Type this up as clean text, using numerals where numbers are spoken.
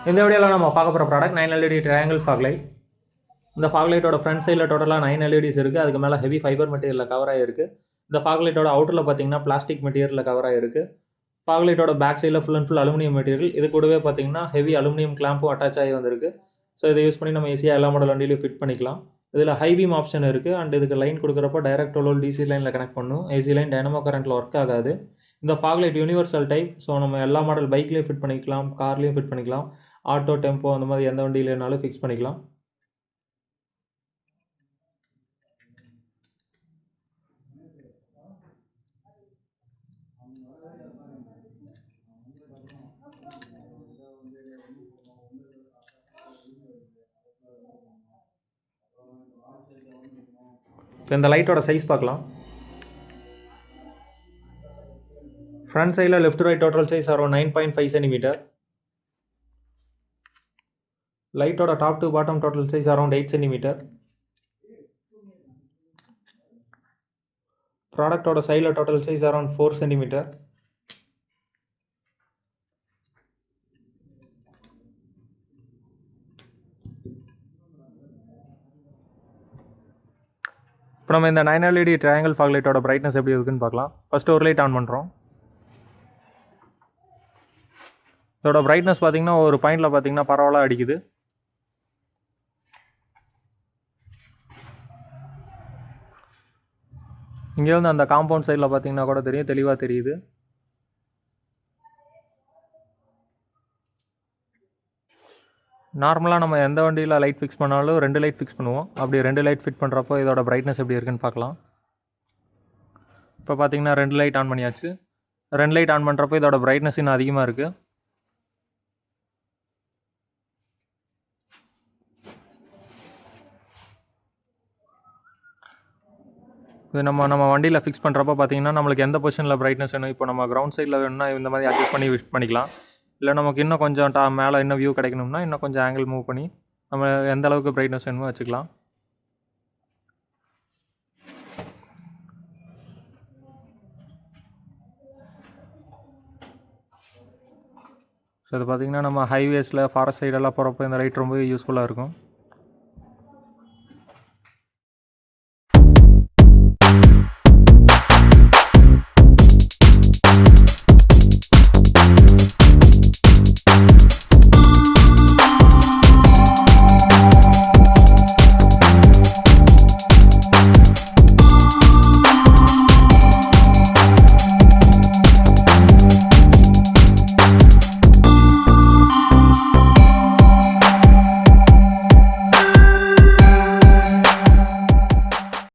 இந்த வீடியோவில் நம்ம பார்க்க போகிற product 9 LED triangle fog light. இந்த ஃபாக் லைட்டோட ஃப்ரண்ட் சைடில் டோட்டலாக 9 LEDs இருக்குது. அதுக்கு மேலே ஹெவி ஃபைபர் மெட்டீரியலில் கவர் ஆகிருக்கு. இந்த ஃபாக் லைட்டோட அவுட்டரில் பார்த்தீங்கன்னா பிளாஸ்டிக் மெட்டீரியலில் கவர் ஆகிருக்கு. ஃபாக் லைட்டோட பேக் சைடில் full and full aluminium material. இது கூடவே பார்த்தீங்கன்னா ஹெவி அலுமினியம் கிளாம்பும் அட்டாச் ஆகி வந்திருக்கு. ஸோ இதை யூஸ் பண்ணி நம்ம ஈஸியாக எல்லா மாடல் வண்டியிலையும் ஃபிட் பண்ணிக்கலாம். இதில் ஹை பீம் ஆப்ஷன் இருக்குது. அண்ட் இதுக்கு லைன் கொடுக்குறப்போ டைரக்ட் லோல் டிசி லைனில் கனெக்ட் பண்ணும். ஏசி லைன் டைனமோ கரண்ட்டில் ஒர்க் ஆகாது. இந்த fog light universal type. So நம்ம எல்லா மாடல் பைக்லேயும் ஃபிட் பண்ணிக்கலாம், கார்லேயும் ஃபிட் பண்ணிக்கலாம், ஆட்டோ, டெம்போ அந்த மாதிரி எந்த வண்டியிலனாலும் ஃபிக்ஸ் பண்ணிக்கலாம். இப்போ இந்த லைட்டோட சைஸ் பார்க்கலாம். ஃப்ரண்ட் சைடில் left right total size around 9.5 cm. லைட்டோட top to bottom total size around 8 cm. ப்ராடக்டோட சைடில் டோட்டல் சைஸ் அரௌண்ட் 4 cm. இப்போ நம்ம இந்த 9 LED ட்ரையாங்கிள் ஃபாக் லைட்டோட பிரைட்னஸ் எப்படி இருக்குன்னு பார்க்கலாம். ஃபஸ்ட்டு ஒரு லைட் ஆன் பண்ணுறோம். இதோட பிரைட்னஸ் பார்த்தீங்கன்னா ஒரு பாயிண்டில் பார்த்தீங்கன்னா பரவாயில்ல அடிக்குது. இங்கே வந்து அந்த காம்பவுண்ட் சைடில் பார்த்தீங்கன்னா கூட தெரியும், தெளிவாக தெரியுது. நார்மலாக நம்ம எந்த வண்டியில் லைட் ஃபிக்ஸ் பண்ணாலும் 2 லைட் ஃபிக்ஸ் பண்ணுவோம். அப்படி 2 லைட் ஃபிட் பண்ணுறப்போ இதோட பிரைட்னஸ் எப்படி இருக்குன்னு பார்க்கலாம். இப்போ பார்த்தீங்கன்னா 2 லைட் ஆன் பண்ணியாச்சு. 2 லைட் ஆன் பண்ணுறப்போ இதோட பிரைட்னஸ் இன்னும் அதிகமாக இருக்குது. இது நம்ம வண்டியில் ஃபிக்ஸ் பண்ணுறப்போ பார்த்தீங்கன்னா நம்மளுக்கு எந்த பொசிஷனில் பிரைட்னஸ் வேணும். இப்போ நம்ம கிரவுண்ட் சைடில் வேணும்னா இந்த மாதிரி அட்ஜஸ்ட் பண்ணி ஃபிட் பண்ணிக்கலாம். இல்லை நமக்கு இன்னும் கொஞ்சம் மேலே இன்னும் வியூ கிடைக்கணும்னா இன்னும் கொஞ்சம் ஆங்கிள் மூவ் பண்ணி நம்ம எந்த அளவுக்கு பிரைட்னஸ் வேணுமோ வச்சுக்கலாம். ஸோ இது பார்த்திங்கன்னா நம்ம ஹைவேஸில் ஃபாரஸ்ட் சைடெல்லாம் போகிறப்போ இந்த லைட் ரொம்ப யூஸ்ஃபுல்லாக இருக்கும்.